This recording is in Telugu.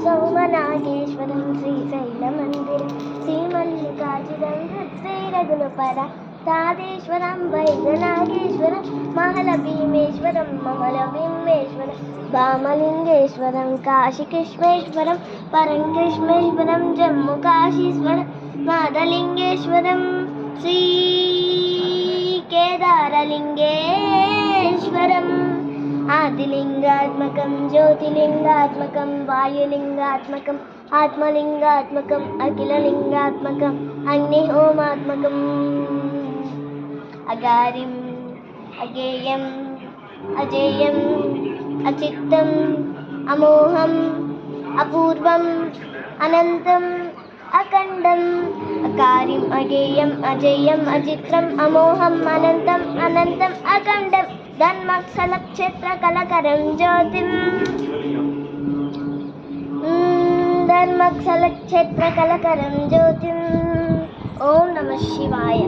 సోమనాగేశ్వరం శ్రీశైలమందిరం శ్రీమల్లికార్జునం హృత్శ్రీరఘునుపర తాదేశ్వరం వైద్యనాగేశ్వరం మహలభీమేశ్వరం మమలభీమేశ్వరం వామలింగేశ్వరం కాశీకృష్ణేశ్వరం పరంకృష్ణేశ్వరం జమ్ము కాశీశ్వరం మాదలింగేశ్వరం శ్రీ కేదారలింగేశ్వరం ఆదిలింగాత్మకం జ్యోతిలింగాత్మకం వాయులింగాత్మకం ఆత్మలింగాత్మకం అఖిలలింగాత్మకం అగ్నిహోమాత్మకం అగారిం అగేయం అజేయం అచిత్తం అమోహం అపూర్వం అనంతం అఖండం అకారిం అగేయం అజేయం అచిత్రం అమోహం అనంతం అనంతం అఖండం ధర్మక్షలక్షేత్రకలకరం జ్యోతిం ధర్మక్షలక్షేత్రకలకరం జ్యోతిం. ఓం నమః శివాయ.